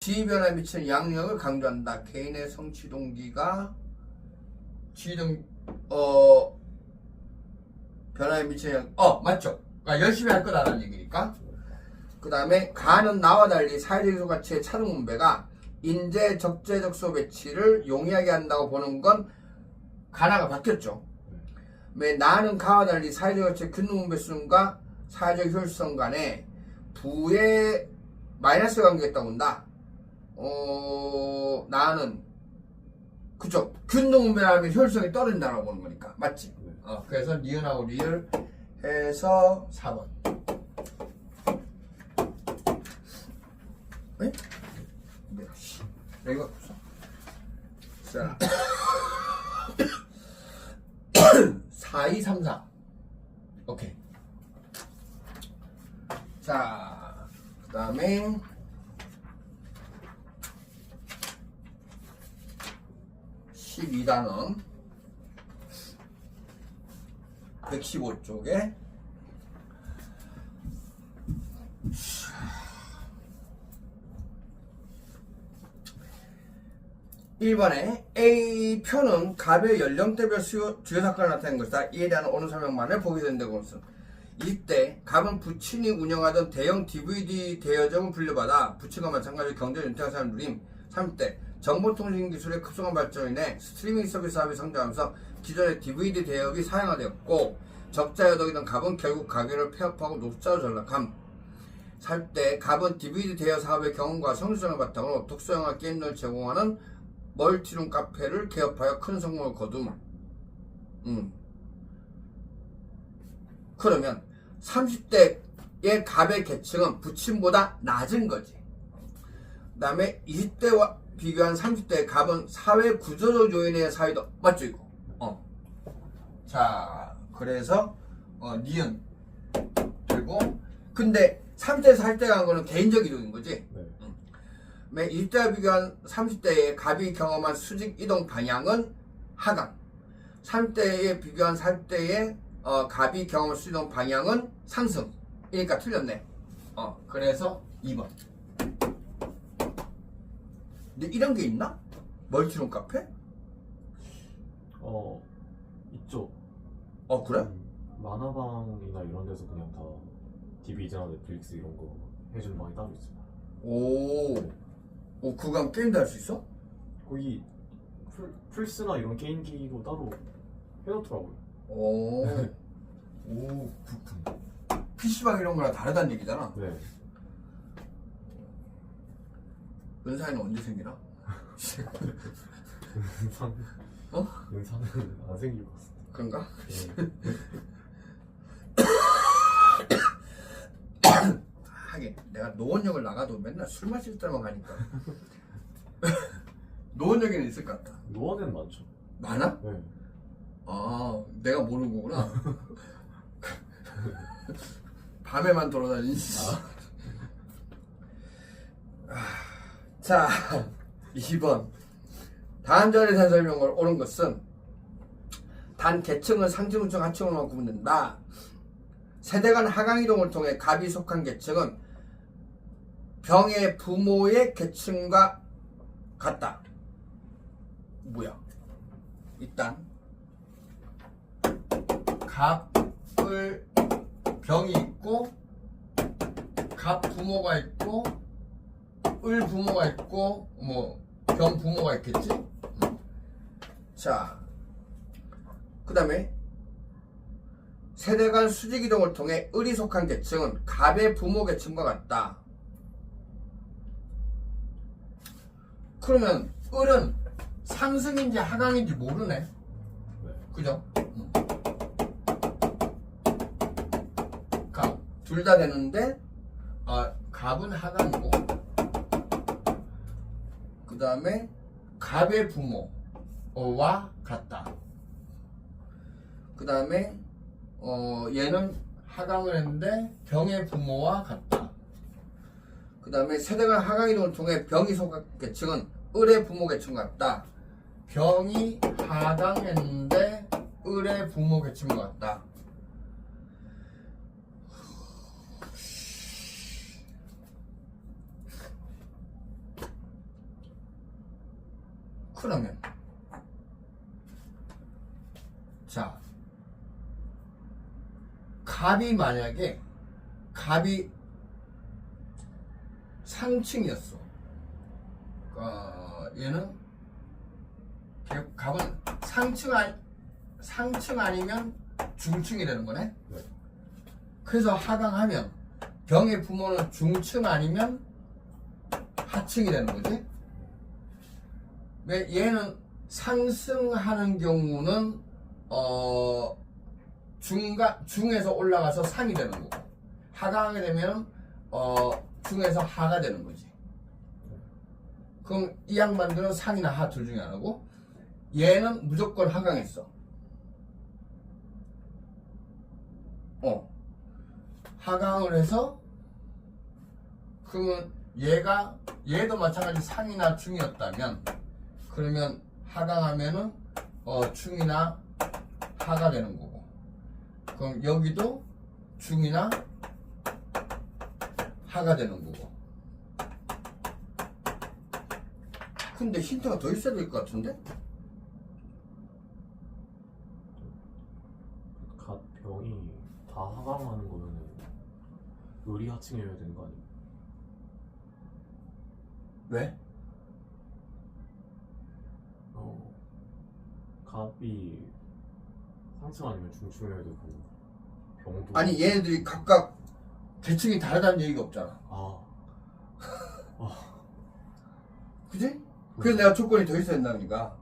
지휘변화에 미치는 양력을 강조한다. 개인의 성취 동기가 지휘동 변화에 미치는 맞죠? 그러니까 열심히 할 거다라는 얘기니까. 그 다음에 가는 나와 달리 사회적 요소 가치의 차등 분배가 인재 적재적소 배치를 용이하게 한다고 보는 건 가나가 바뀌었죠. 나는 가와 달리 사회적 가치의 균등 분배 수준과 사회적 효율성 간에 부의 마이너스 관계가 있다고 본다. 나는 그죠? 균등 분배를 하면 효율성이 떨어진다고 보는 거니까 맞지? 그래서 니은하고 리을 해서 4번. 에? 이거 없어. 자 4, 2, 3, 4 오케이. 자 그 다음에 12단원 115쪽에 1번에 A표는 갑의 연령대별 주요 사건을 나타낸 것이다. 이에 대한 어느 설명만을 보게 된다고 했어. 20대 갑은 부친이 운영하던 대형 DVD 대여점을 분류받아 부친과 마찬가지로 경제를 은퇴한 사람 누림. 30대 정보통신 기술의 급속한 발전으로 인해 스트리밍 서비스 사업이 성장하면서 기존의 DVD 대여업이 사양화되었고 적자여덕이던 갑은 결국 가게를 폐업하고 노숙자로 전락함. 40대 갑은 DVD 대여 사업의 경험과 성실성을 바탕으로 독서영화 게임 등을 제공하는 멀티룸 카페를 개업하여 큰 성공을 거둠. 그러면 30대의 갑의 계층은 부친보다 낮은 거지. 그 다음에 20대와 비교한 30대의 갑은 사회 구조적 요인의 사회도 맞죠 이거? 자 그래서 니은 그리고 근데 30대에서 40대가 한 거는 개인적 이동인 거지. 20대와 비교한 30대의 갑이 경험한 수직 이동 방향은 하강. 30대에 비교한 40대의 갑이 경험한 수직 이동 방향은 상승. 그러니까 틀렸네. 그래서 2번. 근데 이런 게 있나? 멀티룸 카페? 있죠. 그래? 만화방이나 이런 데서 그냥 다 DVD나 넷플릭스 이런 거 해주는 방이 따로 있어요. 그거 게임도 할 수 있어? 거기 플스나 이런 게임기도 따로 해놓더라고요. 그렇군. PC방 이런 거랑 다르다는 얘기잖아. 네. 은사이는 언제 생기나? 은사는 안 생길 것 같습니다. 그런가? 네. 하긴 내가 노원역을 나가도 맨날 술 마실 때만 가니까 노원역에는 있을 것 같다. 노원에는 많죠. 많아? 네. 내가 모르는 거구나. 밤에만 돌아다니지. 자 2번 다음 전에 대한 설명을 옳은 것은 단 계층은 상층우층 하층으로만 구분된다. 세대 간 하강이동을 통해 갑이 속한 계층은 병의 부모의 계층과 같다. 뭐야? 일단 갑을 병이 있고 갑 부모가 있고 을 부모가 있고 병 부모가 있겠지? 자 그 다음에 세대 간 수직 이동을 통해 을이 속한 계층은 갑의 부모 계층과 같다. 그러면 을은 상승인지 하강인지 모르네. 네. 그죠? 갑 둘 다 되는데 갑은 하강이고 그 다음에 갑의 부모와 같다. 그 다음에 얘는 하강을 했는데 병의 부모와 같다. 그 다음에 세대간 하강이동을 통해 병이 속한 계층은 을의 부모 계층과 같다. 병이 하강했는데 을의 부모 계층과 같다. 그러면 자, 갑이 만약에 갑이 상층이었어. 얘는 갑은 상층 아니면 중층이 되는 거네. 네. 그래서 하강하면 병의 부모는 중층 아니면 하층이 되는 거지. 왜 얘는 상승하는 경우는 중에서 올라가서 상이 되는 거고, 하강하게 되면 중에서 하가 되는 거지. 그럼 이 양반들은 상이나 하 둘 중에 하나고, 얘는 무조건 하강했어. 하강을 해서, 그러면 얘도 마찬가지 상이나 중이었다면, 그러면 하강하면은 중이나 하가 되는 거고, 그럼 여기도 중이나 하가 되는 거고. 근데 힌트가 더 있어야 될 것 같은데? 갑병이 다 하강하는 거면은 을이 하층이어야 되는 거 아니에요? 왜? 갑이 상층 아니면 중층이어야 되고 병도 아니 얘네들이 각각 계층이 다르다는 얘기가 없잖아. 그지? 그래서 내가 조건이 더 있어야 된다니까.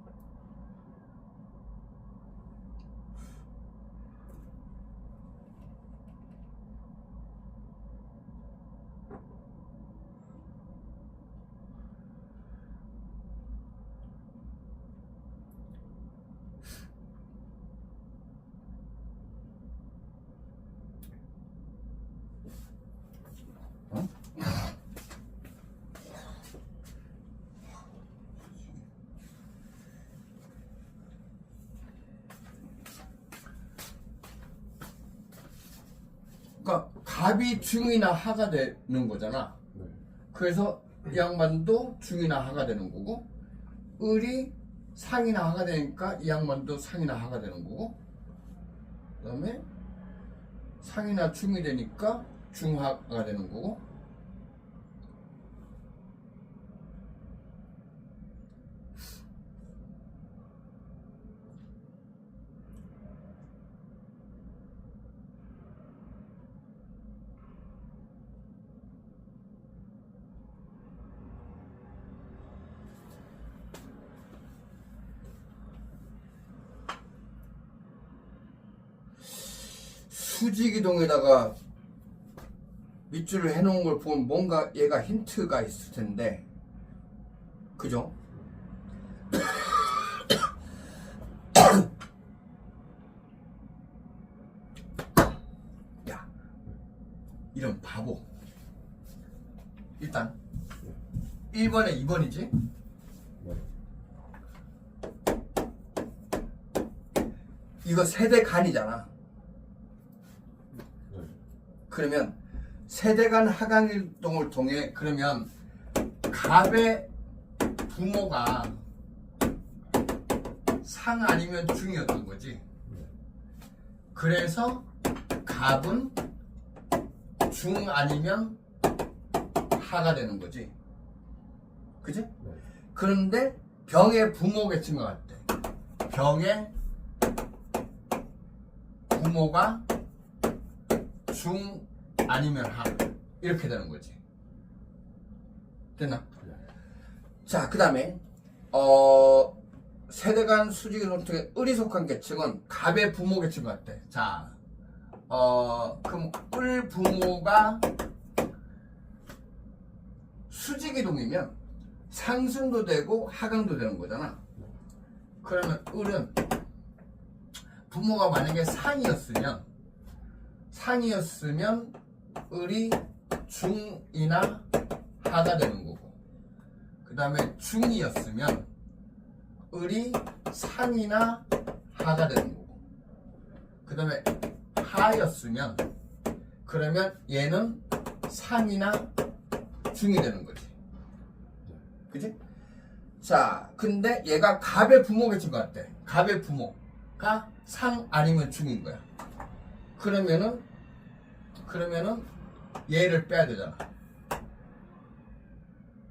그러니까 갑이 중이나 하가 되는 거잖아. 네. 그래서 이 양반도 중이나 하가 되는 거고, 을이 상이나 하가 되니까 이 양반도 상이나 하가 되는 거고, 그 다음에 상이나 중이 되니까 중하가 되는 거고, 수직이동에다가 밑줄을 해놓은 걸 보면 뭔가 얘가 힌트가 있을 텐데, 그죠? 야, 이런 바보. 일단 1번에 2번이지? 네. 이거 세대간이잖아. 네. 그러면 세대간 하강일동을 통해, 그러면 갑의 부모가 상 아니면 중이었던 거지. 그래서 갑은 중 아니면 하가 되는 거지. 그지? 네. 그런데 병의 부모겠친 것 같아. 병의 부모가 중 아니면 하, 이렇게 되는 거지. 됐나? 네. 자, 그 다음에 세대간 수직의 논통에 을이 속한 계층은 갑의 부모 계층 같대. 자, 그럼 을 부모가 수직이동이면 상승도 되고 하강도 되는 거잖아. 그러면 을은 부모가 만약에 상이었으면 을이 중이나 하가 되는 거고, 그 다음에 중이었으면 을이 상이나 하가 되는 거고, 그 다음에 하였으면 그러면 얘는 상이나 중이 되는 거지. 그지? 자, 근데 얘가 갑의 부모가 친것 같대. 갑의 부모가 상 아니면 중인 거야. 그러면은 얘를 빼야 되잖아.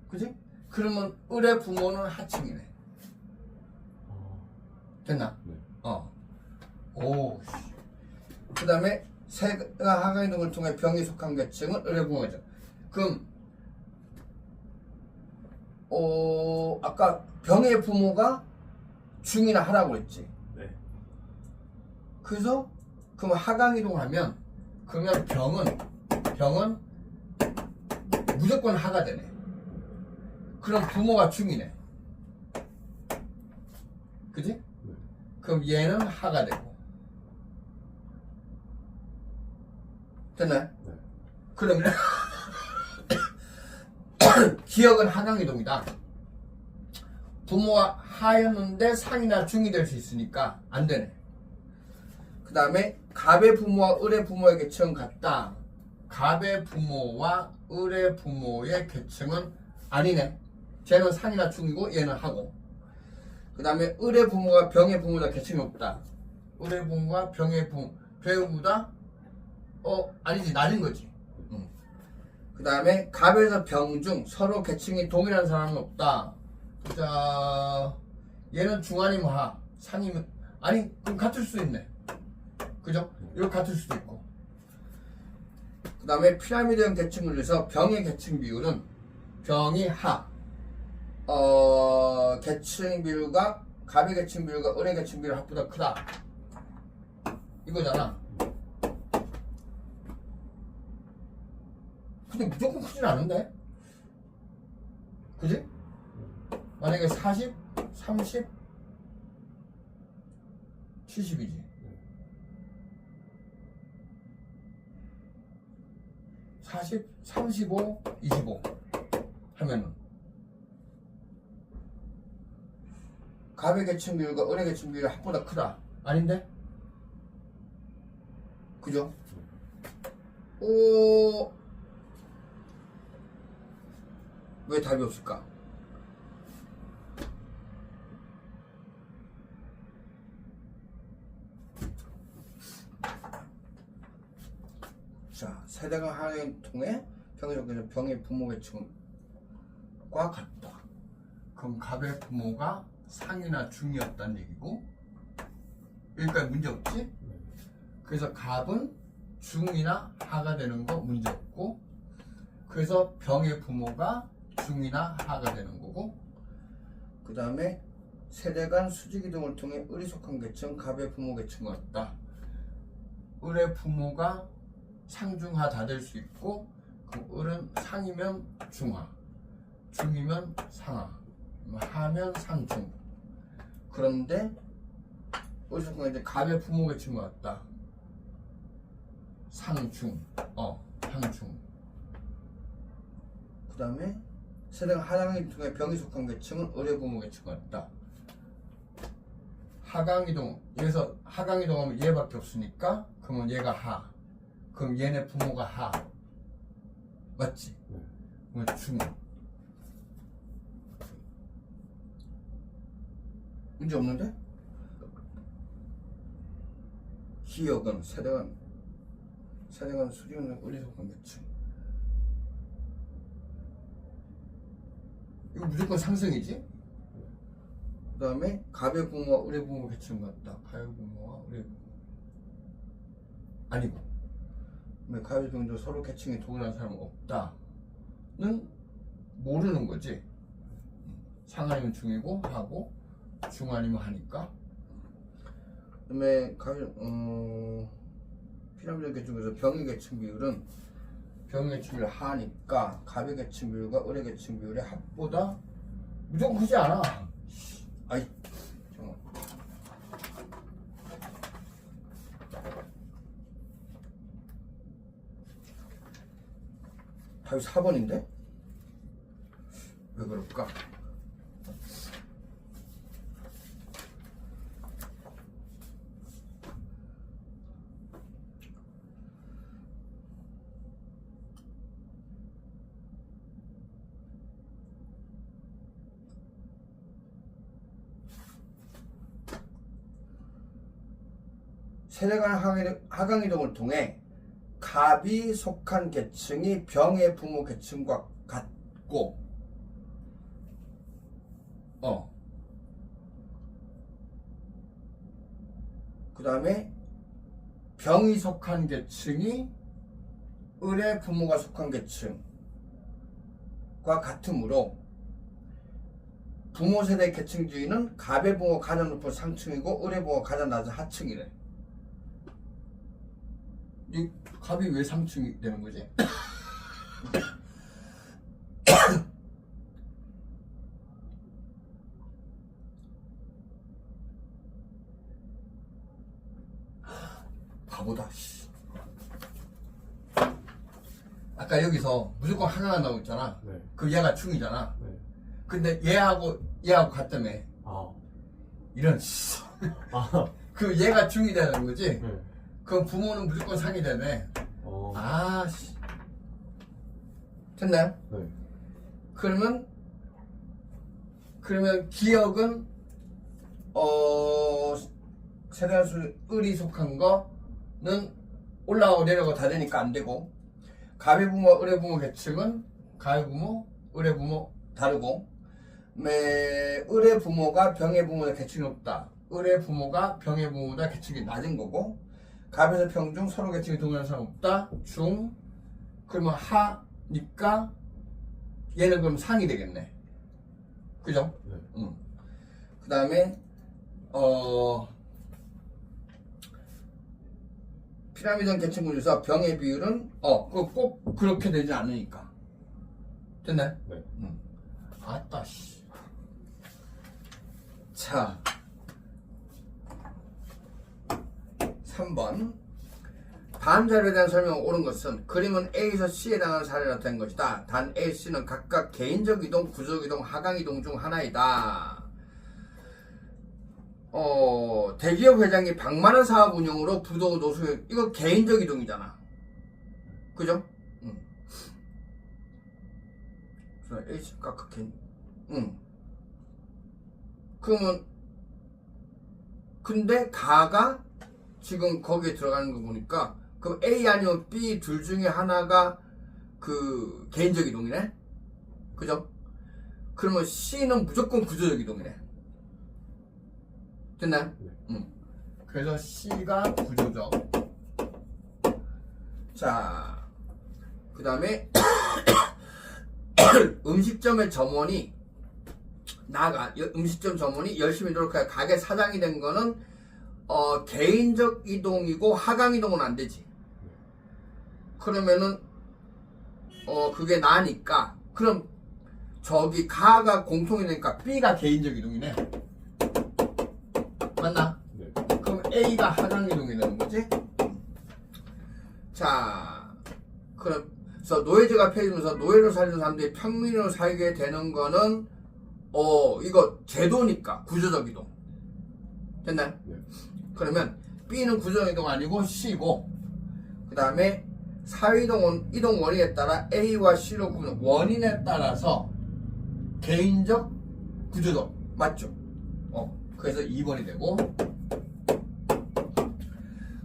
그지? 그러면 을의 부모는 하층이네. 됐나? 네. 오. 그 다음에 새가 하강이 등을 통해 병이 속한 계층은 을의 부모죠. 그럼 아까 병의 부모가 중이나 하라고 했지. 네. 그래서 그럼 하강이동 하면 그러면 병은 무조건 하가 되네. 그럼 부모가 중이네. 그지? 네. 그럼 얘는 하가 되고. 됐나요? 네. 그러면 기억은 하강이동이다. 부모가 하였는데 상이나 중이 될 수 있으니까 안 되네. 그 다음에 갑의 부모와 을의 부모의 계층은 같다. 갑의 부모와 을의 부모의 계층은 아니네. 쟤는 상이나 중이고 얘는 하고. 그 다음에 을의 부모가 병의 부모보다 계층이 없다. 을의 부모가 병의 부모보다 아니지, 낮은 거지. 그 다음에 갑에서 병중 서로 계층이 동일한 사람은 없다. 자, 얘는 중 아니면 하, 상이면 아니, 그럼 같을 수 있네. 그죠? 이거 같을 수도 있고. 그 다음에 피라미드형 계층을 위해서 병의 계층 비율은 병이 하, 계층 비율과 갑의 계층 비율과 을의 계층 비율 합보다 크다. 이거잖아. 근데 무조건 크진 않은데? 그지? 만약에 40, 30, 70이지. 40, 35, 25 하면은 갑의 계층 비율과 을의 계층 비율이 합보다 크다. 아닌데? 그죠? 왜 답이 없을까? 자, 세대가 하나를 통해 병의 적에서 병의 부모 계층과 같다. 그럼 갑의 부모가 상이나 중이었다는 얘기고, 여기까지 문제 없지? 그래서 갑은 중이나 하가 되는 거 문제 없고, 그래서 병의 부모가 중이나 하가 되는 거고, 그 다음에 세대 간 수직이 등을 통해 을이 속한 계층, 갑의 부모 계층 같다. 을의 부모가 상중하 다 될 수 있고, 그럼 을은 상이면 중하, 중이면 상하, 하면 상중. 그런데 을이 속한 이제 갑의 부모 계층 같다. 상중, 상중. 그 다음에 세대가 하강이동을 통해 병이 속한 계층은 을의 부모 계층 같다. 하강이동, 여기서 하강이동하면 얘밖에 없으니까 그러면 얘가 하, 그럼 얘네 부모가 하, 맞지? 그러면 중. 문제 없는데? 기억은 세대간 수직은 을이 속한 계층. 이거 무조건 상승이지? 그 다음에 갑의 부모와 을의 부모 계층 같다. 갑의 부모와 을의 부모 아니고, 갑의 부모도 서로 계층이 동일한 사람은 없다는 모르는 거지. 상 아니면 중이고 하고, 중 아니면 하니까. 그 다음에 피라미드 계층 중에서 병의 계층 비율은 병의 계층 비율 하니까 갑의 계층 비율과 을의 계층 비율의 합보다 무조건 크지 않아. 아이, 잠깐만. 답이 4번인데? 왜 그럴까? 세대 간 하강 이동을 통해 갑이 속한 계층이 병의 부모 계층과 같고 그 다음에 병이 속한 계층이 을의 부모가 속한 계층과 같으므로 부모 세대 계층주의는 갑의 부모가 가장 높은 상층이고 을의 부모가 가장 낮은 하층이래. 이 갑이 왜 상층이 되는 거지? 바보다. 아까 여기서 무조건 하나가 나오고 있잖아. 네. 그 얘가 충이잖아. 네. 근데 얘하고 같다며. 아. 이런 아. 그 얘가 충이 되는 거지. 네. 그럼 부모는 무조건 상이 되네. 어. 아씨. 됐나요? 네. 그러면 기억은 세대수 을이 속한 거는 올라가고 내려가고 다 되니까 안 되고, 갑의 부모, 을의 부모 계층은 갑의 부모, 을의 부모 다르고, 을의 부모가 병의 부모보다 계층이 높다. 을의 부모가 병의 부모보다 계층이 낮은 거고, 갑에서 평중 서로 계층이 동일한 사람 없다. 중 그러면 하니까 얘는 그럼 상이 되겠네. 그죠? 네. 그 다음에 피라미드 계층 구조에서 병의 비율은 꼭 그렇게 되지 않으니까. 됐나요? 네. 아따 씨. 자 3번 다음 자료에 대한 설명을 옳은 것은 그림은 A에서 C에 해당하는 사례를 나타낸 것이다. 단 A, C는 각각 개인적 이동, 구조적 이동, 하강 이동 중 하나이다. 대기업 회장이 방만한 사업 운영으로 부도 노수 이거 개인적 이동이잖아. 그죠? H 각각 개인. 그러면 근데 가가 지금 거기에 들어가는 거 보니까 그럼 A 아니면 B 둘 중에 하나가 그 개인적 이동이네? 그죠? 그러면 C는 무조건 구조적 이동이네. 됐나요? 네. 그래서 C가 구조적. 자, 그 다음에 음식점의 점원이 음식점 점원이 열심히 노력하여 가게 사장이 된 거는 개인적 이동이고 하강 이동은 안 되지. 그러면은 그게 나니까 그럼 저기 가가 공통이 되니까 B가 개인적 이동이네. 맞나? 네. 그럼 A가 하강 이동이 되는 거지. 자, 그래서 노예제가 폐지되면서 노예로 살던 사람들이 평민으로 살게 되는 거는 이거 제도니까 구조적 이동. 됐나요? 네. 그러면 B는 구조적 이동 아니고 C고, 그 다음에 사회이동 이동 원인에 따라 A와 C로 구분, 원인에 따라서 개인적, 구조적 맞죠? 그래서 2번이 되고,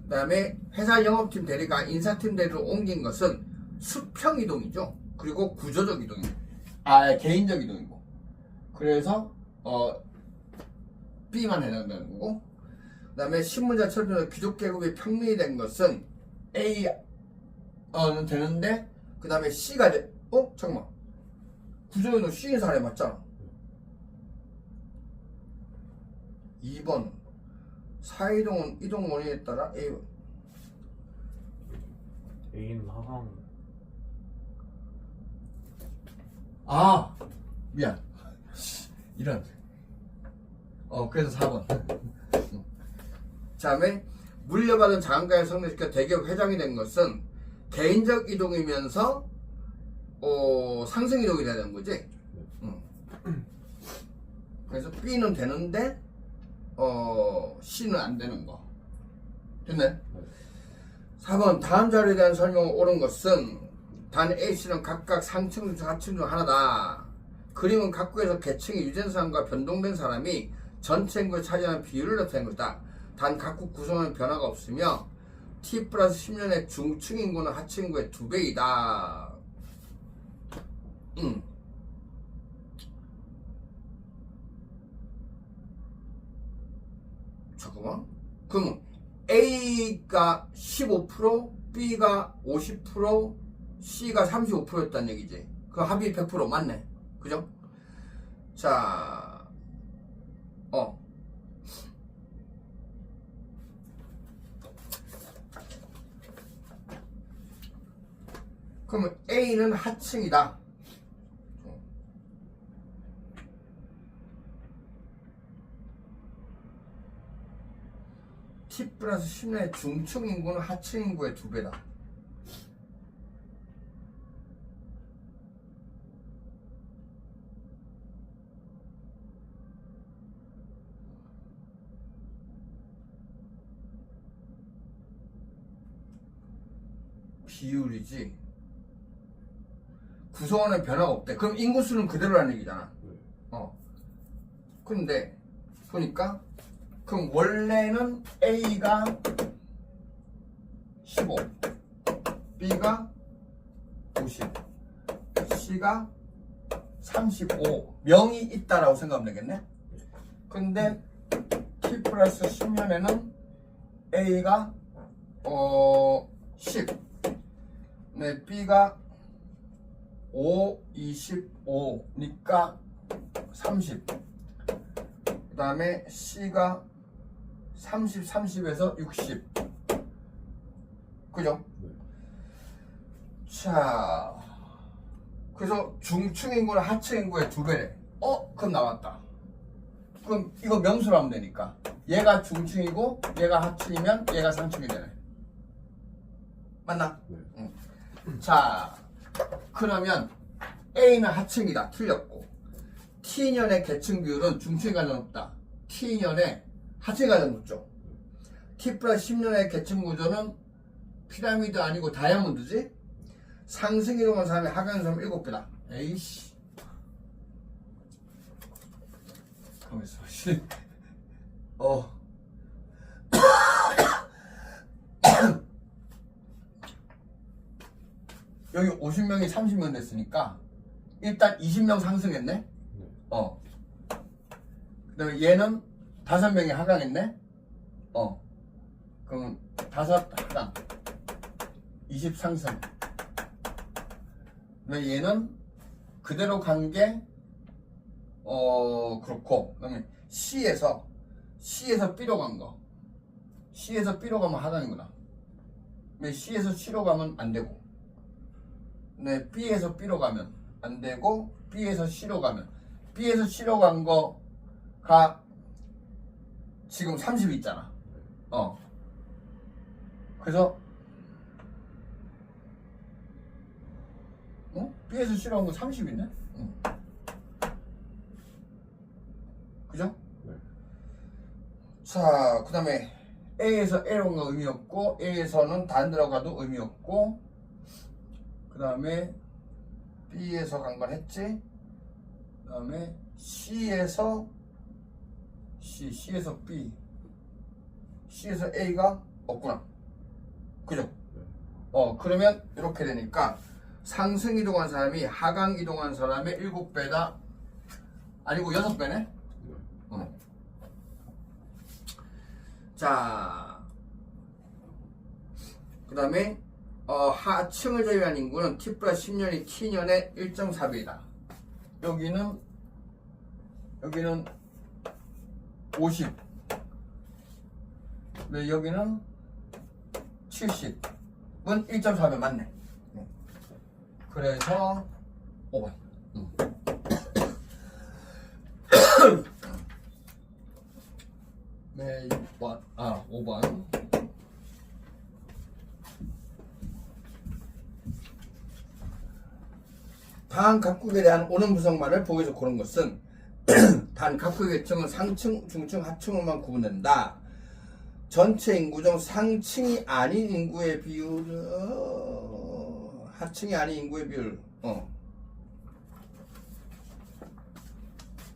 그 다음에 회사 영업팀 대리가 인사팀 대리로 옮긴 것은 수평 이동이죠. 그리고 구조적 이동이고, 개인적 이동이고. 그래서 B만 해당되는 거고, 그 다음에 신문자 철폐로 귀족 계급이 평민이 된 것은 A는 되는데, 그 다음에 C가 잠깐만, 구조적이동 C의 사례 맞잖아. 2번 사이동은 이동 원인에 따라 A는 하강. 미안. 이런. 그래서 4번. 다음에 물려받은 자산가를 성립시켜 대기업 회장이 된 것은 개인적 이동이면서 상승 이동이 돼야 되는 거지. 그래서 B는 되는데 C는 안 되는 거. 됐네? 네. 4번 다음 자료에 대한 설명을 옳은 것은 단 A, C는 각각 상층 중 하층 중 하나다. 그림은 각국에서 계층이 유지된 사람과 변동된 사람이 전체 인구에 차지하는 비율을 나타낸 것이다. 단 각국 구성은 변화가 없으며 t 플러스 10년의 중층 인구는 하층 인구의 2배이다. 잠깐만. 그럼 A가 15%, B가 50%, C가 35%였단 얘기지. 그 합이 100% 맞네. 그죠? 자, 그러면 A는 하층이다. T 플러스 10년의 중층 인구는 하층 인구의 2배다. 비율이지. 구성원은 변화가 없대. 그럼 인구수는 그대로라는 얘기잖아. 근데 보니까 그럼 원래는 A가 15, B가 50, C가 35 명이 있다라고 생각하면 되겠네. 근데 T 플러스 10년에는 A가 10, 네, B가 5, 25니까 30. 그 다음에 C가 30, 30에서 60. 그죠? 네. 자, 그래서 중층 인구는 하층 인구의 2배래. 그럼 나왔다. 그럼 이거 명수로 하면 되니까. 얘가 중층이고 얘가 하층이면 얘가 상층이 되네. 맞나? 네. 응. 자, 그러면 A는 하층이다. 틀렸고. T년의 계층 비율은 중층이 가장 높다. T년의 하층이 가장 높죠. T 플러스 10년의 계층 구조는 피라미드 아니고 다이아몬드지? 상승 이동한 사람이 하강 사람이 7배다. 에이씨. 가만있어. 씨. 여기 50명이 30명 됐으니까 일단 20명 상승했네. 네. 그다음에 얘는 5명이 하강했네. 그럼 5 하강 20 상승. 그다음에 얘는 그대로 간 게 그렇고. 그다음에 C에서 B로 간 거. C에서 B로 가면 하강이구나. 근데 C에서 C로 가면 안 되고. 네, B에서 B로 가면 안 되고, B에서 C로 가면, B에서 C로 간 거가 지금 30 있잖아. 그래서 B에서 C로 간 거 30 있네? 그죠? 네. 자, 그 다음에 A에서 A로 간 거 의미 없고, A에서는 다른 데로 가도 의미 없고, 그 다음에 B에서 간 건 했지. 그 다음에 C에서 B, C에서 A가 없구나. 그죠? 그러면 이렇게 되니까 상승 이동한 사람이 하강 이동한 사람의 7배다. 아니고 6배네? 자, 그 다음에 하층을 제외한 인구는 T 플러스 10년이 T년의 1.4배이다. 여기는 50. 네, 여기는 70은 1.4배 맞네. 그래서 5번. 네, 6번. 5번. 다음 각국에 대한 오는 부성만을 보기에서 고른 것은 단 각국의 계층은 상층, 중층, 하층으로만 구분된다. 전체 인구 중 상층이 아닌 인구의 비율은 하층이 아닌 인구의 비율.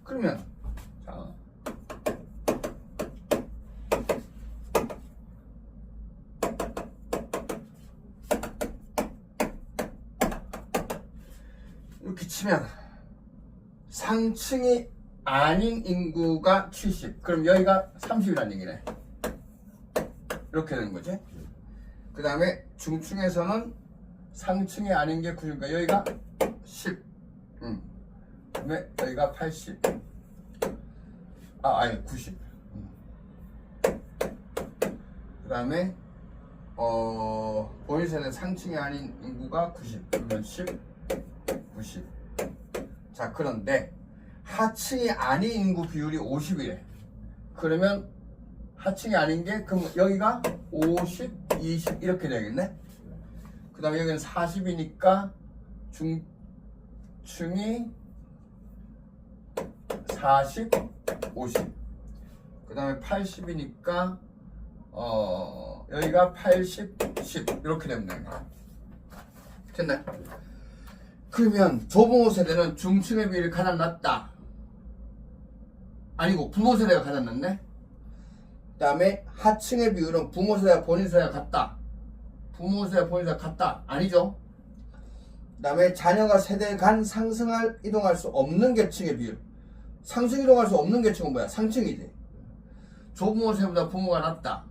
그러면 자, 치면 상층이 아닌 인구가 70. 그럼 여기가 30이라는 얘기네. 이렇게 되는 거지. 그 다음에 중층에서는 상층이 아닌 게 90이니까 여기가 10. 그 다음에 여기가 80. 아니 90. 그 다음에 본인세는 상층이 아닌 인구가 90. 그러면 10, 90. 자, 그런데 하층이 아닌 인구 비율이 50이래. 그러면 하층이 아닌 게 그럼 여기가 50, 20 이렇게 되겠네. 그 다음에 여기는 40이니까 중층이 40, 50. 그 다음에 80이니까 여기가 80, 10 이렇게 되면 되는 거야. 됐나요? 그러면 조부모 세대는 중층의 비율이 가장 낮다. 아니고 부모 세대가 가장 낮네. 그 다음에 하층의 비율은 부모 세대와 본인 세대가 같다. 부모 세대와 본인 세대가 같다. 아니죠. 그 다음에 자녀가 세대 간 상승할 이동할 수 없는 계층의 비율. 상승 이동할 수 없는 계층은 뭐야? 상층이지. 조부모 세대보다 부모가 낮다.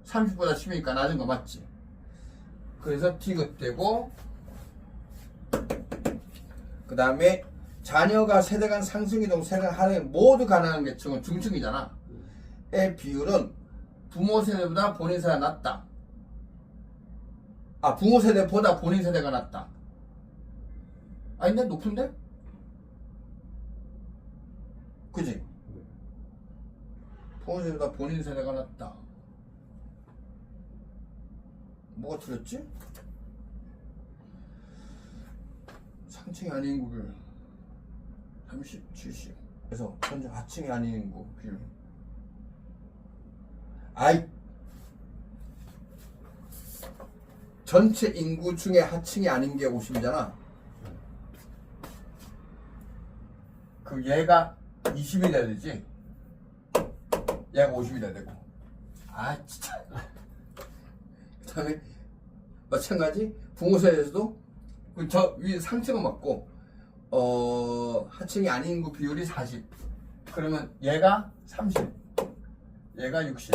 30보다 10이니까 낮은 거 맞지? 그래서 디귿되고, 그 다음에 자녀가 세대 간 상승 이동, 세대 간 하등 모두 가능한 계층은 중층이잖아. 의 비율은 부모 세대보다 본인 세대가 낮다. 부모 세대보다 본인 세대가 낮다. 아닌데? 높은데? 그지? 부모 세대보다 본인 세대가 낮다. 뭐가 틀렸지? 상층이 아닌 인구를 30, 70. 그래서 현재 하층이 아닌 인구 비율. 전체 인구 중에 하층이 아닌 게 50이잖아. 그럼 얘가 20이 돼야 되지. 얘가 50이 돼야 되고. 진짜. 그 다음에 마찬가지 부모 세대에서도 저 위에 상층은 맞고 하층이 아닌 인구 비율이 40. 그러면 얘가 30, 얘가 60.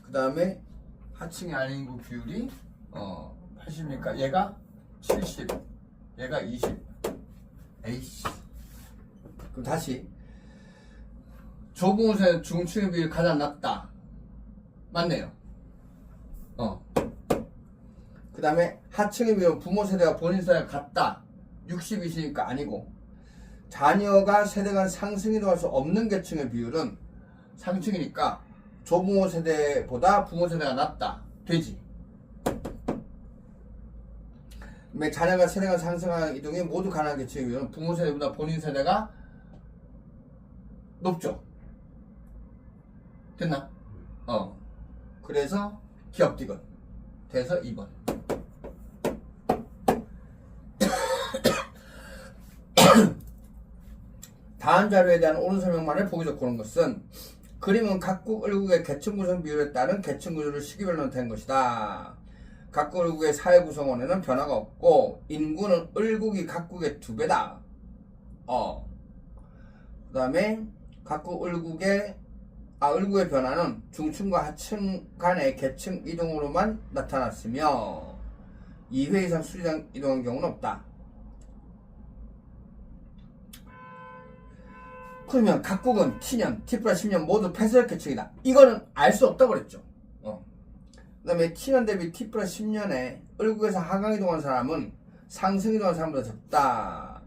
그 다음에 하층이 아닌 인구 비율이 80이니까 얘가 70, 얘가 20. 에이씨. 그럼 다시 조부모 세대 중층의 비율이 가장 낮다. 맞네요. 그 다음에 하층의 비율은 부모 세대와 본인 세대가 같다. 60이시니까 아니고, 자녀가 세대 간 상승 이동할 수 없는 계층의 비율은 상층이니까 조부모 세대보다 부모 세대가 낮다. 되지. 자녀가 세대 간 상승한 이동이 모두 가능한 계층의 비율은 부모 세대보다 본인 세대가 높죠. 됐나? 그래서 기억 디귿 돼서 2번. 다음 자료에 대한 옳은 설명만을 보기 좋고 는 것은 그림은 각국 을국의 계층 구성 비율에 따른 계층 구조를 시기별로 나타낸 것이다. 각국 을국의 사회 구성원에는 변화가 없고 인구는 을국이 각국의 2배다. 그 다음에 각국 을국의 변화는 중층과 하층 간의 계층 이동으로만 나타났으며 2회 이상 수리장 이동한 경우는 없다. 그러면 각국은 T년, T+10년 모두 폐쇄적 계층이다. 이거는 알 수 없다고 그랬죠. 그 다음에 T년 대비 T+10년에 을국에서 하강 이동한 사람은 상승 이동한 사람보다 적다.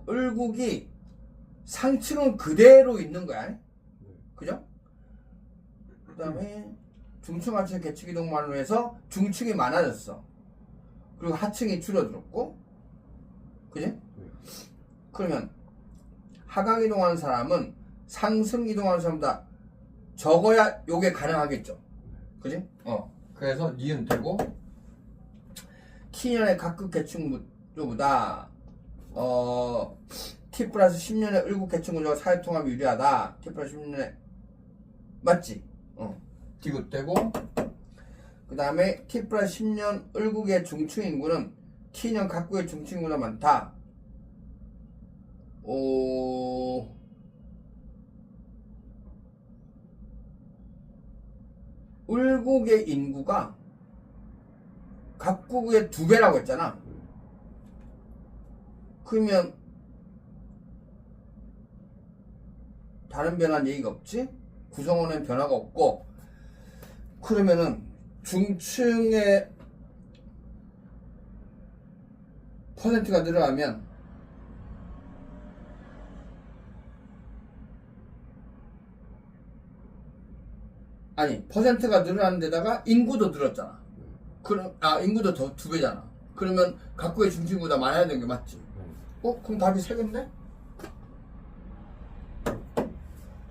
을국이 상층은 그대로 있는 거야. 그죠? 그 다음에 중층, 하층 계층 이동만으로 해서 중층이 많아졌어. 그리고 하층이 줄어들었고, 그지? 그러면 하강 이동하는 사람은 상승 이동하는 사람보다 적어야 요게 가능하겠죠. 그지? 그래서 니은 되고, T년의 각국 계층 구조보다 T+10년의 을국 계층 구조가 사회 통합이 유리하다. T+10년에 맞지? 디귿 되고, 그 다음에 T+10년 을국의 중층 인구는 T년 각국의 중층 인구보다 많다. 을국의 인구가 각국의 2배라고 했잖아. 그러면 다른 변화는 얘기가 없지? 구성원엔 변화가 없고, 그러면은 중층의 퍼센트가 늘어나면 아니 퍼센트가 늘어나는 데다가 인구도 늘었잖아. 그럼 인구도 더 2배잖아. 그러면 각국의 중층보다 많아야 되는 게 맞지? 그럼 답이 3개인데?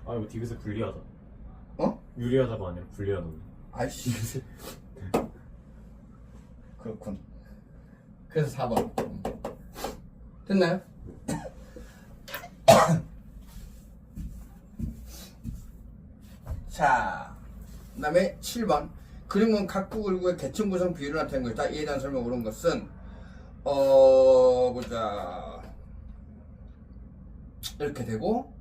아 이거 디귿에 불리하다. 유리하다가 아니라 불리하다. 아이씨. 그렇군. 그래서 4번. 됐나요? 자, 그 다음에 7번. 그림은 각국 을국의 계층 구성 비율을 나타낸 것이다. 이에 대한 설명 옳은 것은, 보자. 이렇게 되고,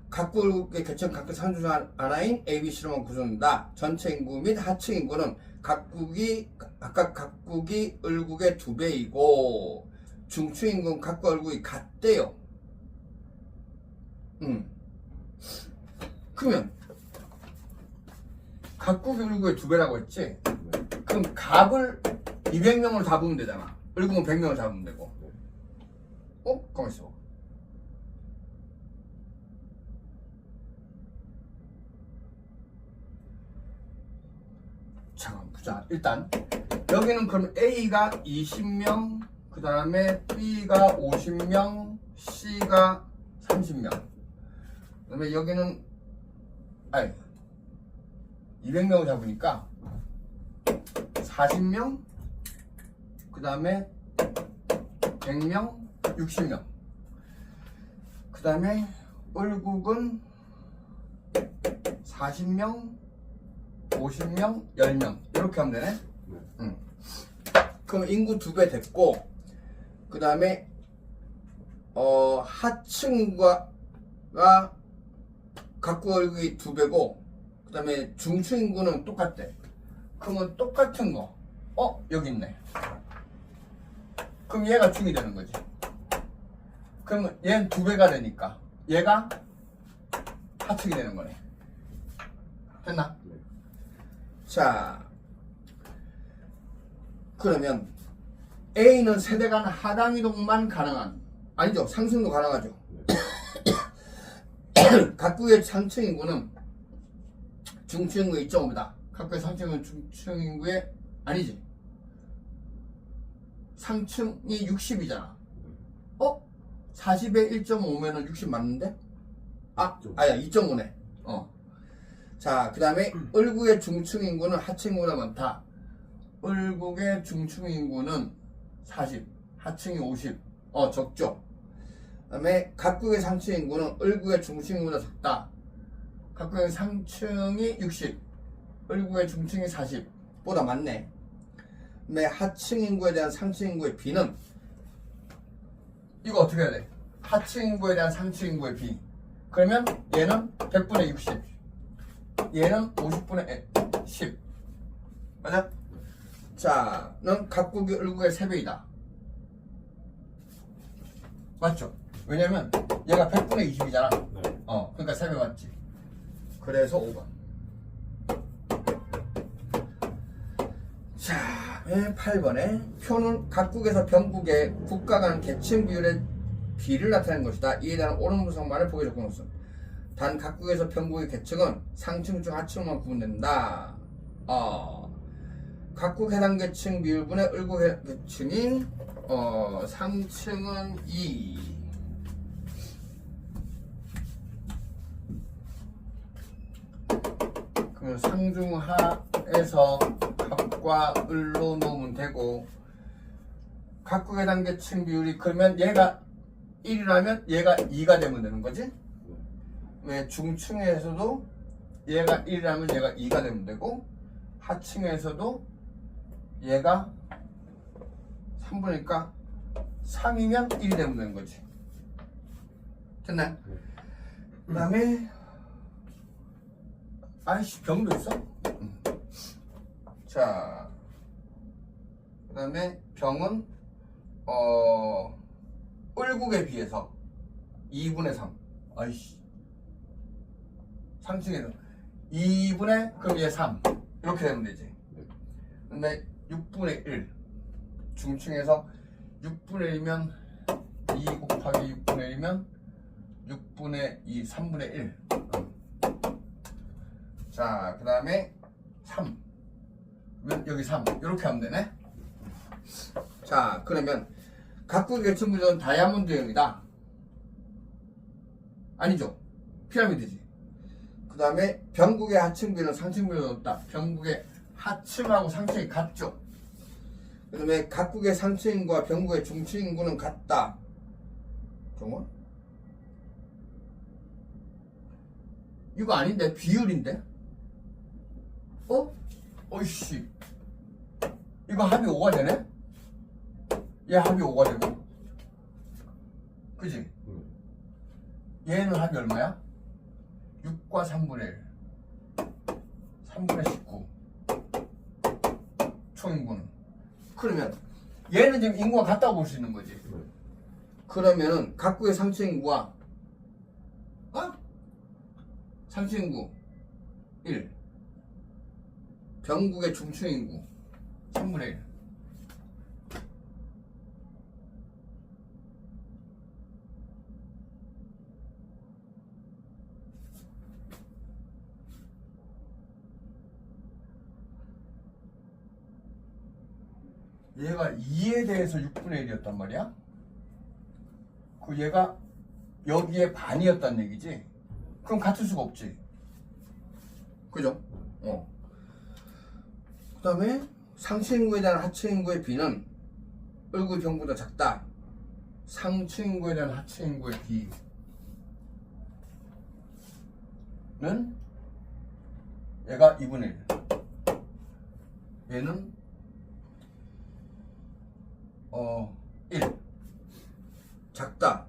각국 을국의 계층 각각 상주 중 하나인 A, B, C로만 구성된다. 전체 인구 및 하층 인구는 각각 각국이 을국의 2배이고, 중층 인구는 각국 을국이 같대요. 그러면 각국이 을국의 2배라고 했지? 그럼 갑을 200명으로 잡으면 되잖아. 을국은 100명을 잡으면 되고. 가만 있어. 잠깐 보자. 일단 여기는 그럼 A가 20명, 그 다음에 B가 50명, C가 30명. 그 다음에 여기는 200명을 잡으니까 40명, 그 다음에 100명, 60명. 그 다음에 을국은 40명, 50명, 10명. 이렇게 하면 되네? 그럼 인구 2배 됐고, 그 다음에 하층 인구가 각국 을국이 2배고, 그 다음에 중층 인구는 똑같대. 그러면 똑같은 거 여기 있네. 그럼 얘가 중이 되는 거지. 그러면 얘는 2배가 되니까 얘가 하층이 되는 거네. 됐나? 자, 그러면 A는 세대 간 하단 이동만 가능한, 아니죠, 상승도 가능하죠. 각국의 상층 인구는 중층 인구의 2.5배다. 각국의 상층 인구는 중층 인구의 아니지. 상층이 60이잖아. 40에 1.5면은 60 맞는데? 아야 2.5네. 자, 그 다음에 을국의 중층 인구는 하층 인구보다 많다. 을국의 중층 인구는 40, 하층이 50. 적죠. 그 다음에 각국의 상층 인구는 을국의 중층 인구보다 적다. 각국의 상층이 60, 을국의 중층이 40보다 많네. 근데 하층 인구에 대한 상층 인구의 비는 이거 어떻게 해야 돼? 하층 인구에 대한 상층 인구의 비. 그러면 얘는 100분의 60, 얘는 50분의 10. 맞아? 자, 는 각국이 을국의 3배이다. 맞죠? 왜냐면 얘가 100분의 20이잖아. 그러니까 3배 맞지. 그래서 5번. 자, 8번에 표는 각국에서 변국의 국가 간 계층 비율의 비를 나타낸 것이다. 이에 대한 옳은 분석만을 보기 적은 것은 단 각국에서 변국의 계층은 상층 중 하층만 구분된다. 각국 해당 계층 비율분의 을국 계층인 상층은 2. 그러면 상중하에서 갑과 을로 놓으면 되고, 각국 해당 계층 비율이 그러면 얘가 1이라면 얘가 2가 되면 되는 거지? 왜 중층에서도 얘가 1이라면 얘가 2가 되면 되고, 하층에서도 얘가 3분이니까 3이면 1이 되면 되는 거지. 됐나요? 그 다음에 아이씨 병도 있어? 자, 그 다음에 병은 을국에 비해서 2분의 3. 아이씨 상층에서 2분의 그럼 얘 3 이렇게 되면 되지. 근데 6분의 1 중층에서 6분의 1이면 2 곱하기 6분의 1이면 6분의 2 3분의 1. 자, 그 다음에 3 그러면 여기 3 이렇게 하면 되네. 자, 그러면 각국의 계층구조는 다이아몬드형이다. 아니죠, 피라미드지. 그 다음에 병국의 하층비는 상층비로 높다. 병국의 하층하고 상층이 같죠. 그 다음에 각국의 상층인구와 병국의 중층인구는 같다. 정원? 이거 아닌데? 비율인데? 어이씨, 이거 합이 5가 되네? 얘 합이 5가 되고, 그지? 얘는 합이 얼마야? 6과 3분의 1 3분의 19 총인구는. 그러면 얘는 지금 인구가 같다고 볼 수 있는 거지. 그러면은 각국의 상층인구와 상층인구 1 병국의 중층인구 3분의 1. 얘가 2에 대해서 6분의 1이었단 말이야. 그 얘가 여기에 반이었단 얘기지. 그럼 같을 수가 없지. 그죠? 그 다음에 상층인구에 대한 하층인구의 비는 을구 병보다 작다. 상층인구에 대한 하층인구의 비는 얘가 2분의 1. 얘는 1. 작다.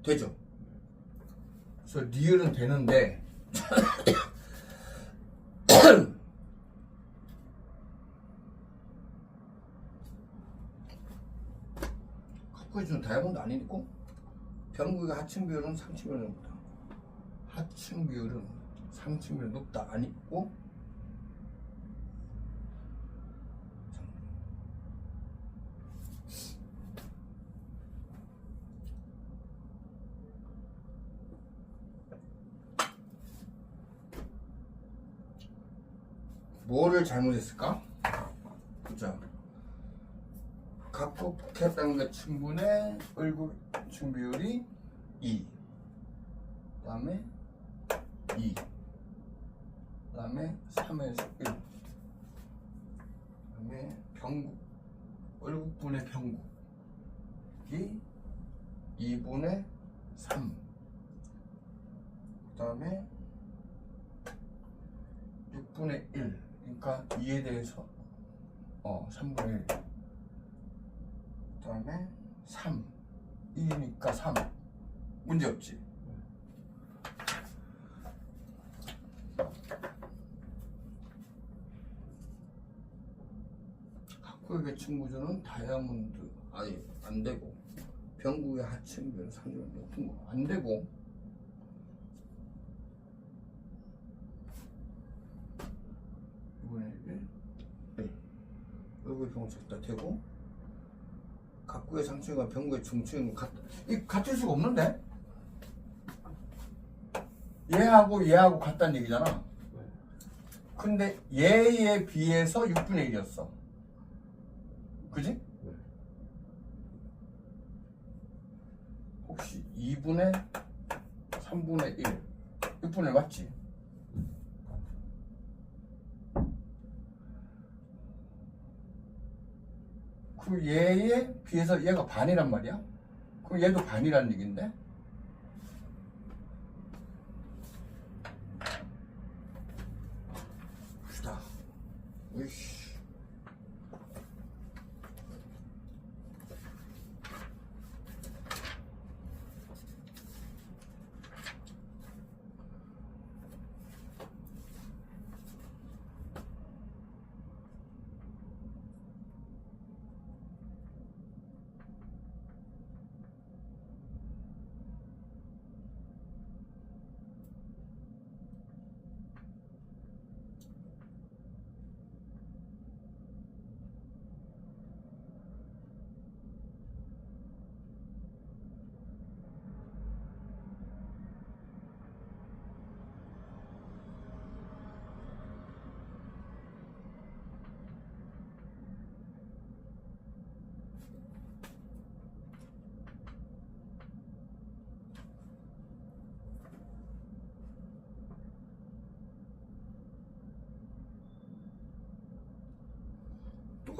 되죠? 그래서 리을은 되는데 각국의 주는 다이아몬드 아니고 병국의 하층 비율은 상층 비율은 높다. 하층 비율은 상층 비율은 높다 아니고 뭐를 잘못했을까? 보자. 각국 복합당과 층분의 을국 층 비율이 2. 그 다음에 2. 그 다음에 3에서 1. 그 다음에 병국. 을국분의 병국이 2분의 3. 그 다음에 6분의 1. 그러니까 2에 대해서 3분의 1. 그 다음에 3. 2니까 3. 문제 없지. 각국의 계층 구조는 다이아몬드 아니 안 되고 병국의 하층 비율은 상당히 높은 거 안 되고 을국의 병을 적다 되고 각국의 상층과 병국의 중층은 같을 수가 없는데? 얘하고 같다는 얘기잖아. 근데 얘에 비해서 6분의 1이었어. 그지? 혹시 2분의 3분의 1 6분의 1 맞지? 그 얘에 비해서 얘가 반이란 말이야? 그럼 얘도 반이란 얘기인데? 봅시다. 으이씨.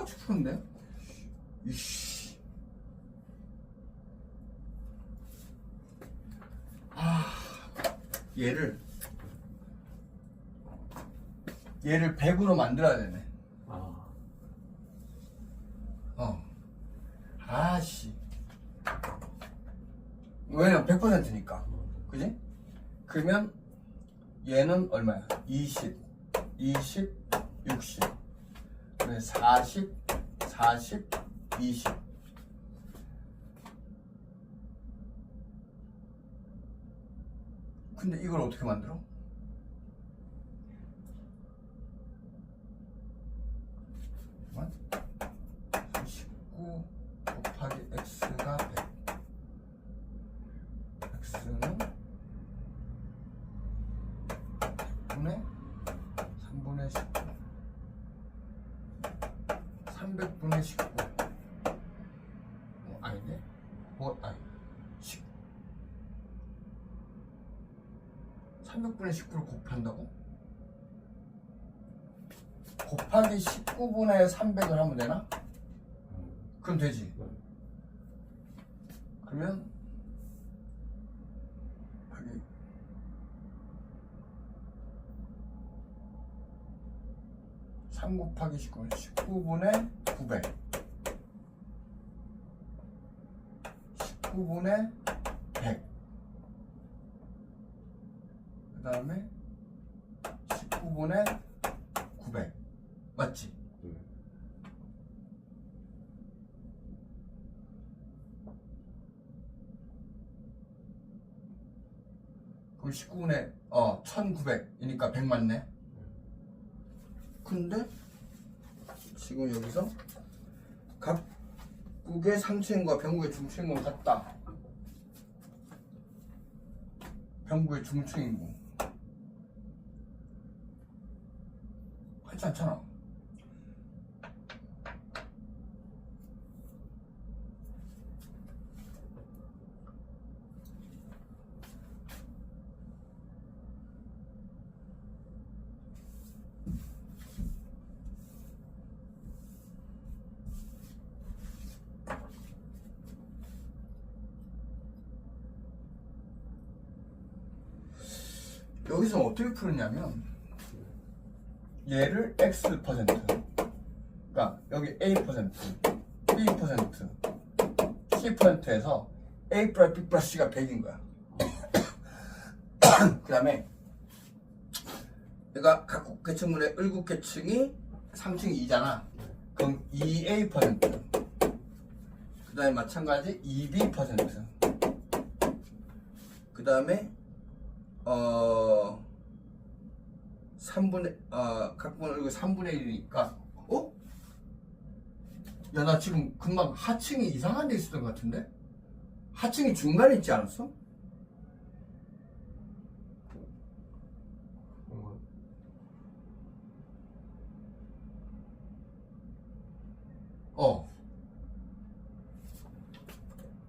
똑같이 푸는데? 이씨. 얘를 100으로 만들어야 되네. 아, 아씨. 왜냐면 100%니까. 그지? 그러면 얘는 얼마야? 20, 60. 그래 40, 20. 근데 이걸 어떻게 만들어? 잠깐만. 19 곱하기 x가 100. x는 100분의 3분의 19. 300분의 19. 아닌데? 아니. 300분의 19를 곱한다고? 곱하기 19분의 300을 하면 되나? 그럼 되지. 네. 그러면 여기 3 곱하기 19는 19분의 900. 19분의 100. 그 다음에 19분의 900. 맞지? 네. 그럼 19분의 1900이니까 100 맞네. 근데 지금 여기서 각국의 상층과 병국의 중층인구가 같다. 병국의 중층인구 같지 않잖아. 여기서 어떻게 풀었냐면 얘를 x%, 그러니까 여기 a%, b%, c%에서 a 플러스 b 플러스 c가 100인 거야. 그 다음에 얘가 각국 계층분의 을국계층이 3층이 2잖아. 그럼 2a%, 그 다음에 마찬가지 2b%, 그 다음에 3분의 각분의 이거 3분의 1이니까 야, 나 지금 금방 하층이 이상한 데 있었던 것 같은데? 하층이 중간에 있지 않았어?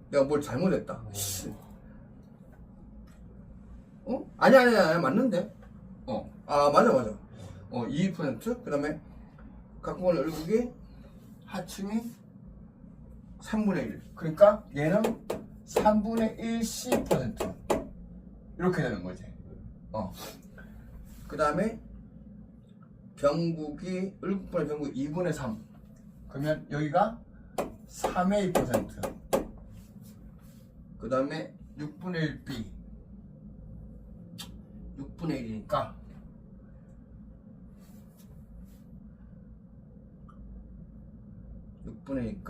내가 뭘 잘못했다. 씨. 아니야, 맞는데? 맞아. 2%, 그 다음에 각국의 을국이 하층이 3분의 1. 그러니까 얘는 3분의 1C%. 이렇게 되는 거지. 그 다음에 병국이, 을국분의 병국이 2분의 3. 그러면 여기가 3의 2%. 그 다음에 6분의 1B. 6분의 1이니까 6분의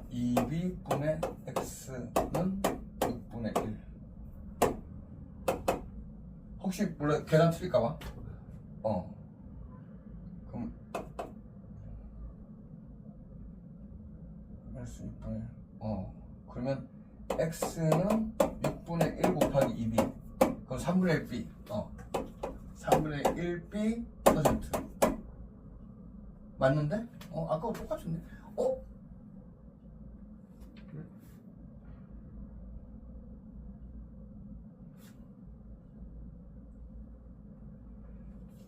2b분의 x는 6분의 1. 혹시 몰라 계산 틀릴까봐? 그럼 마이너스 6분의 1. 그러면 x는 6분의 1 곱하기 2b. 그럼 3분의 1b. 3분의 1b 퍼센트. 맞는데? 아까와 똑같은데?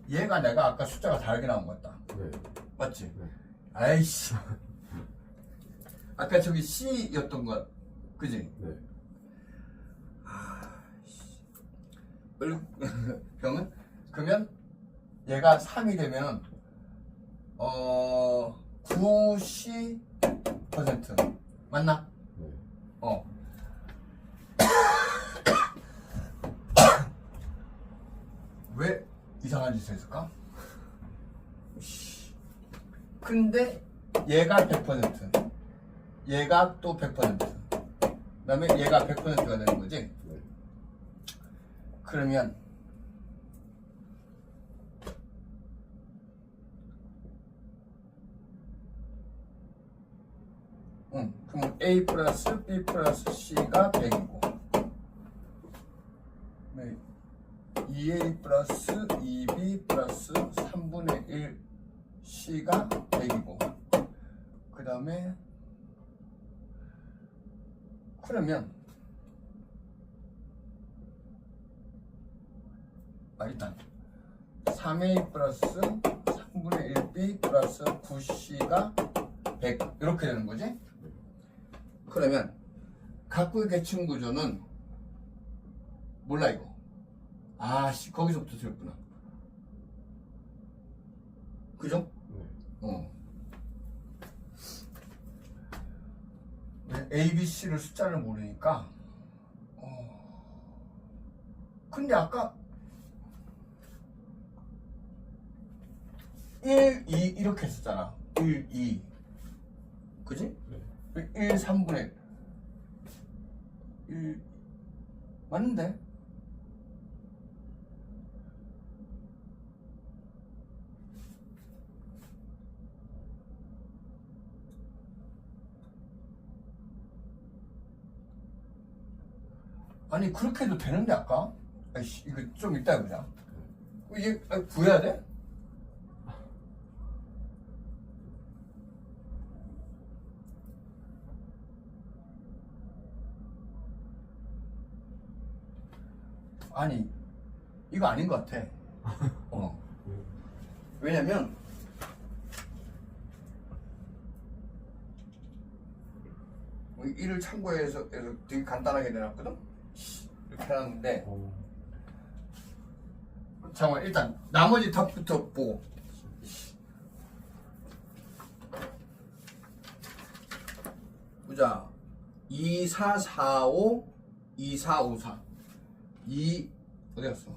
얘가 내가 아까 숫자가 다르게 나온 것 같다. 네. 맞지? 네. 아이씨. 아까 저기 C였던 것, 그지? 네. 병은? 그러면 얘가 3이 되면 9C% 맞나? 네. 어. 왜 이상한 짓을 했을까? 근데 얘가 100%, 얘가 또 100%, 그다음에 얘가 100%가 되는 거지. 네. 그러면 그럼 A 플러스 B 플러스 C가 100이고 2A 플러스 2B 플러스 3분의 1 C가 100이고 그 다음에 그러면 일단 3A 플러스 3분의 1B 플러스 9C가 100 이렇게 되는 거지? 그러면 각국의 계층 구조는 몰라 이거. 아씨 거기서부터 틀렸구나. 그죠? 네. A, B, C를 숫자를 모르니까 근데 아까 1, 2 이렇게 했었잖아. 1, 2 그지? 네. 1, 3분의 1 맞는데? 아니 그렇게 해도 되는데 아까? 아이씨 이거 좀 이따 해보자. 이게 구해야 돼? 아니 이거 아닌 것 같아. 왜냐면 이를 참고해서 되게 간단하게 내놨거든. 이렇게 해놨는데 잠깐만 일단 나머지 답부터 보고. 보자. 2, 4, 4, 5 2, 4, 5, 4 2 어디 갔어?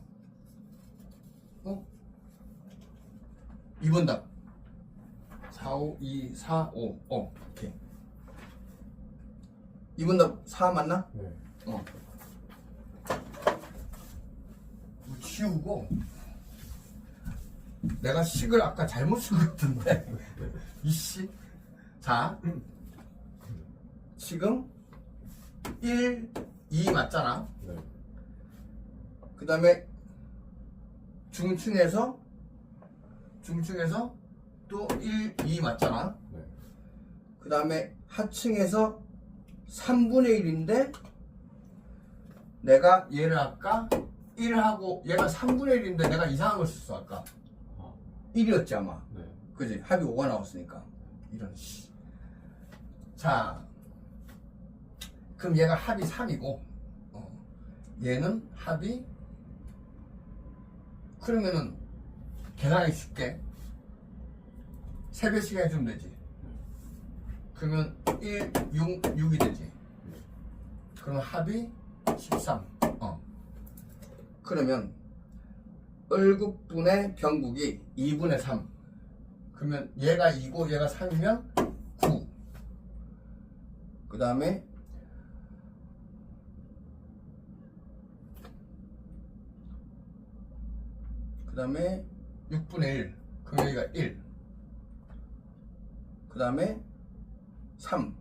2번 답 4, 5, 2, 4, 5 오케이 2번 답 4 맞나? 네. 지우고 내가 식을 아까 잘못 쓴 것 같은데 이씨 자 지금 1, 2 맞잖아. 네. 그 다음에 중층에서 또 1, 2 맞잖아. 네. 그 다음에 하층에서 3분의 1인데 내가 얘를 아까 1하고 얘가 3분의 1인데 내가 이상한 걸 썼어 아까. 1이었지 아마. 네. 그지? 합이 5가 나왔으니까. 이런 씨. 자 그럼 얘가 합이 3이고 얘는 합이 그러면은 계산하기 쉽게 3배씩 해주면 되지. 그러면 1, 6, 6이 되지. 그럼 합이 13. 그러면 을국분의 병국이 2분의 3. 그러면 얘가 2고 얘가 3이면 9. 그 다음에 그 다음에 6분의 1. 그럼 여기가 1. 그 다음에 3.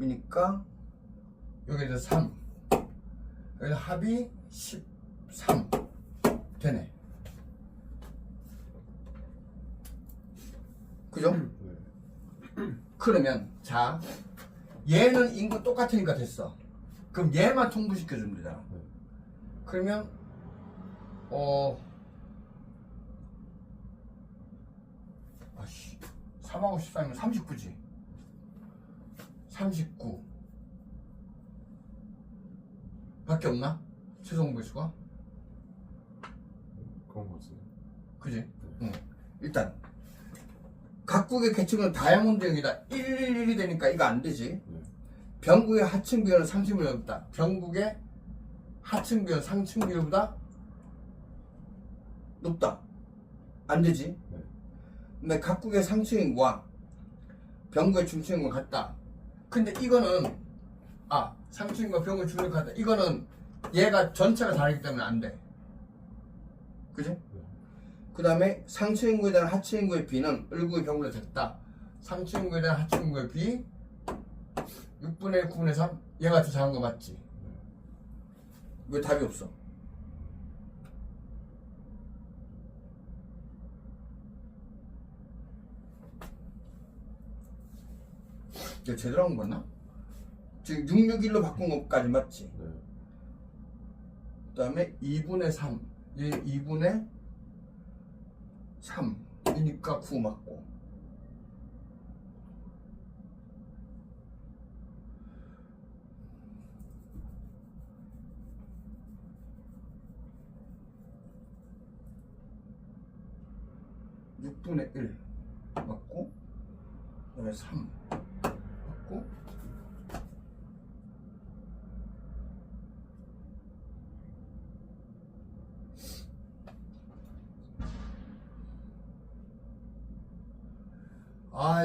이니까 여기서 3. 여기서 합이 13 되네. 그죠? 네. 그러면 자 얘는 인구 똑같으니까 됐어. 그럼 얘만 통분시켜 주면 되잖아. 네. 그러면 아씨 3하고 13이면 39지. 39 밖에 없나? 최소 공배수가? 그런 거 같은데. 그지? 응. 일단 각국의 계층은 다이아몬드형이다. 111이 되니까 이거 안 되지. 네. 병국의 하층 비율은 상층 비율보다 병국의 하층 비율 상층 비율보다 높다. 안 되지. 네. 근데 각국의 상층인과 병국의 중층인과 같다. 근데 이거는 상층인과 병국의 중층인과 같다. 이거는 얘가 전체가 다르기 때문에 안 돼. 그지? 네. 그 다음에 상층 인구에 대한 하층 인구의 비는 을구의 병으로 됐다. 상층 인구에 대한 하층 인구의 비 6분의 1, 9분의 3 얘가 더 작은 거 맞지? 왜 답이 없어? 이거 제대로 한 거 맞나? 지금 661로 바꾼 것까지 맞지? 네. 그 다음에 2분의 3 얘 2분의 3이니까 9 맞고 (6분의 1) 맞고 그 다음에 3 맞고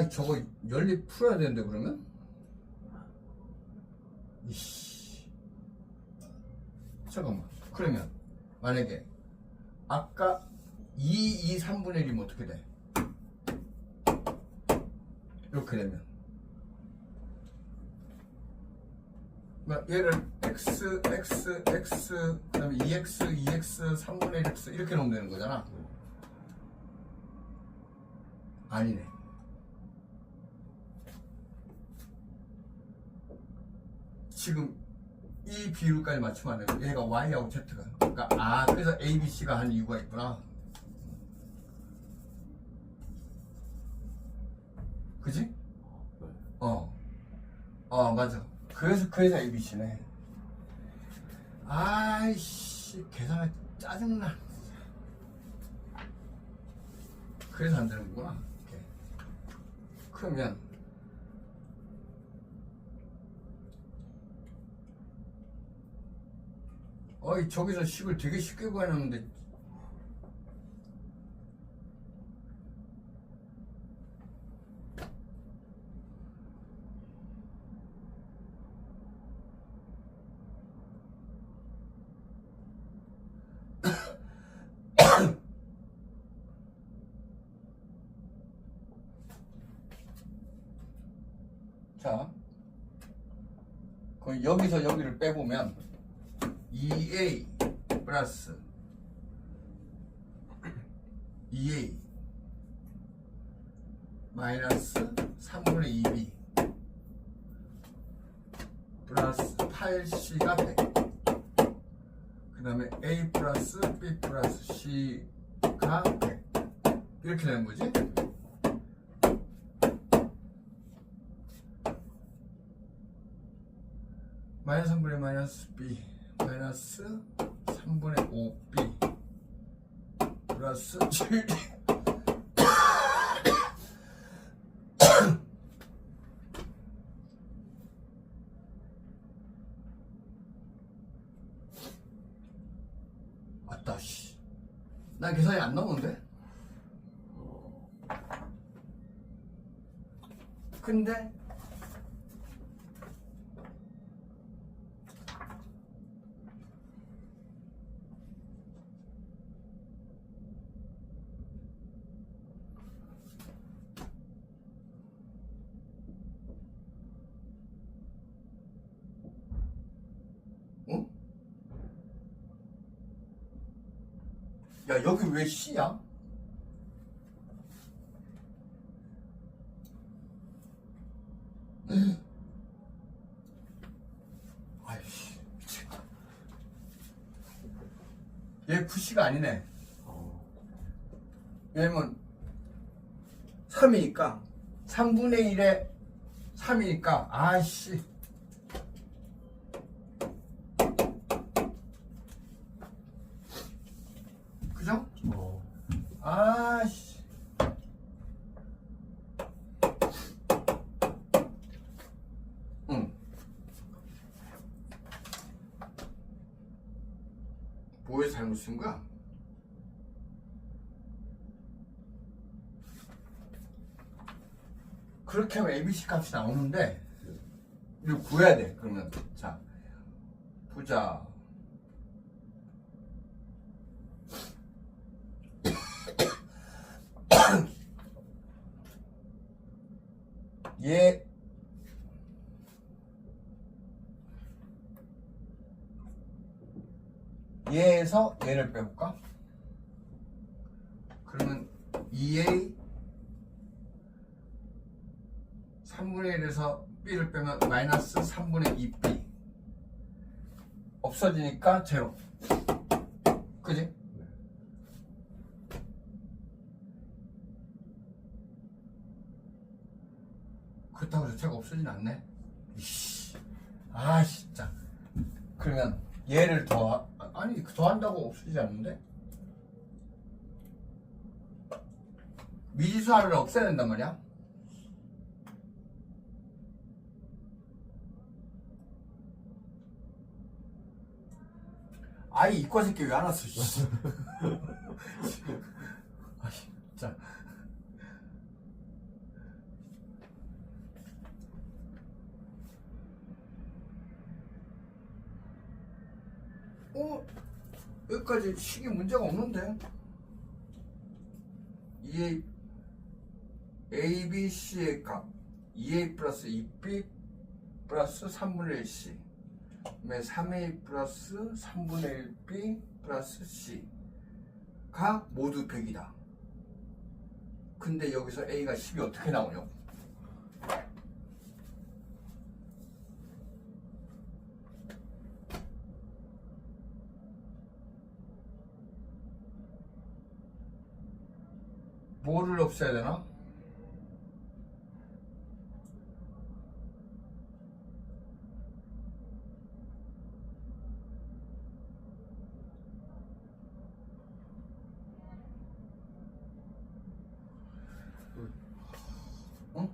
저거 연립 풀어야 되는데 그러면? 이씨 잠깐만 그러면 만약에 아까 2, 3분의 1이면 어떻게 돼? 이렇게 되면 얘를 x, x, x 그 다음에 2x, 2x, 3분의 1x 이렇게 놓으면 되는 거잖아. 아니네. 지금 이 비율까지 맞추면 안 되고 얘가 y하고 z가 그러니까 그래서 a, b, c가 한 이유가 있구나. 그지? 네. 맞아. 그래서 a, b, c네. 아이씨 계산이 짜증나. 그래서 안 되는구나. 이렇게. 그러면 저기서 10을 되게 쉽게 구해놨는데 자 그럼 여기서 여기를 빼보면 2a 플러스 2a 마이너스 3분의 2b 플러스 8c가 돼. 그 다음에 a 플러스 b 플러스 c가 돼. 이렇게 되는 거지. 마이너스 3분의 마이너스 b 마이너스 3분의 5b 플러스 7 왔다 씨. 난 계산이 안 나오는데? 근데 야 여기 왜 C야? 아이씨 미치겠다. 얘 FC가 아니네. 왜냐면 3이니까 3분의 1에 3이니까 아씨 그죠? 아씨 응 뭐에 잘못 쓴 거야? 그렇게 하면 ABC 값이 나오는데 이걸 구해야 돼. 그러면 자 보자. 얘에서 얘를 빼볼까? 그러면 2A 3분의 1에서 B를 빼면 마이너스 3분의 2B 없어지니까 제로 그지? 그렇다고 자체가 없어지진 않네. 이씨. 아 진짜. 그러면 얘를 아니 더한다고 없어지지 않는데? 미지수 하나를 없애야 된단 말이야. 아이 이과 새끼 왜 안 왔어? 씨. 아 진짜. 여기까지 식이 문제가 없는데 이 A, B, C의 값 2A 플러스 2B 플러스 3분의 1C 그다음에 3A 플러스 3분의 1B 플러스 C가 모두 100이다. 근데 여기서 A가 10이 어떻게 나오냐고. 뭐를 없애야 되나? 응?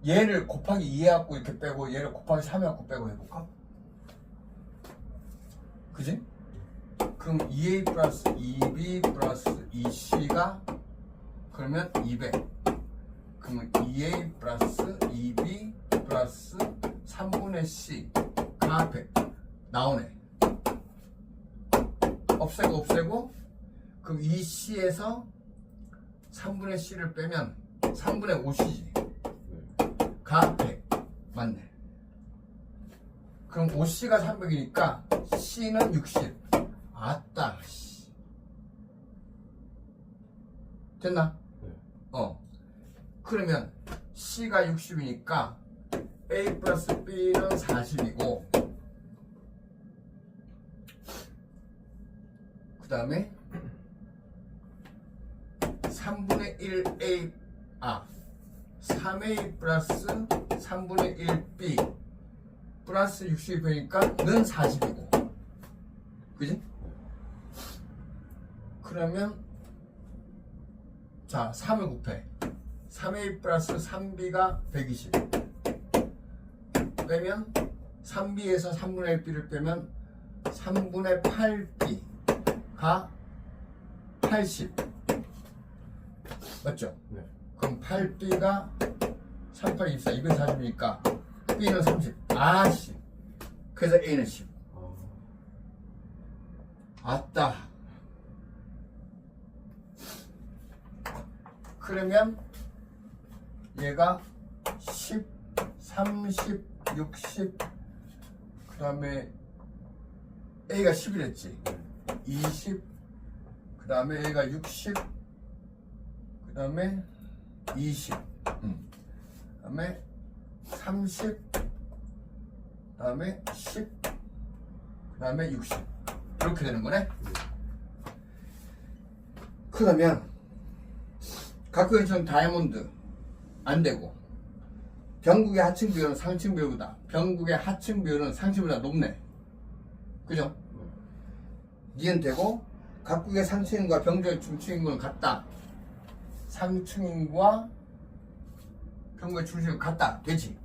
얘를 곱하기 2 해갖고 이렇게 빼고 얘를 곱하기 3 해갖고 빼고 해볼까? 그지? 그럼 2A 플러스 2B 플러스 2C가 그러면 200 그러면 2A 플러스 2B 플러스 3분의 C가 100 나오네. 없애고 그럼 2C에서 3분의 C를 빼면 3분의 5C지 가 100 맞네. 그럼 5C가 300이니까 C는 60 아따 됐나? 그러면 C가 60이니까 A 플러스 B는 40이고 그 다음에 3분의 1A 3A 플러스 3분의 1B 플러스 60이 되니까 는 40이고 그지? 그러면 자 3을 곱해 3A 플러스 3B가 120 빼면 3B에서 3분의 1B를 빼면 3분의 8B가 80 맞죠? 네. 그럼 8B가 38, 24, 240이니까 B는 30 아씨 그래서 A는 10 아따 그러면 얘가 10, 30, 60 그 다음에 A가 10이랬지 20 그 다음에 A가 60 그 다음에 20 그 다음에 30 그 다음에 10 그 다음에 60 이렇게 되는 거네. 그러면 각국의 정 다이아몬드 안 되고 병국의 하층 비율은 상층 비율보다 병국의 하층 비율은 상층 비율보다 높네. 그죠? 니은 되고 각국의 상층 인구와 병국의 중층 인구는 같다. 상층 인구와 병국의 중층 인구 같다. 되지?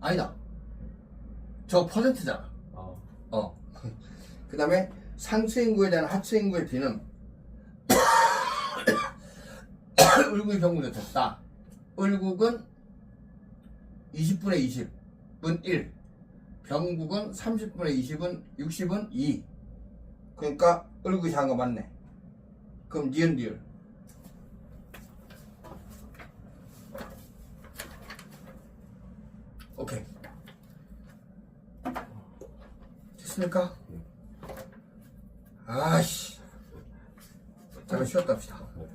아니다. 저 퍼센트잖아. 아, 그 다음에 상층 인구에 대한 하층 인구의 비는 을국이 병국이 됐다. 을국은 20분의 20은 1, 병국은 30분의 20은 60은 2. 그러니까 을국이 작은 거 맞네. 그럼 니은 리을. 오케이. 됐습니까? 아씨. 잠깐 쉬었다 합시다. 네.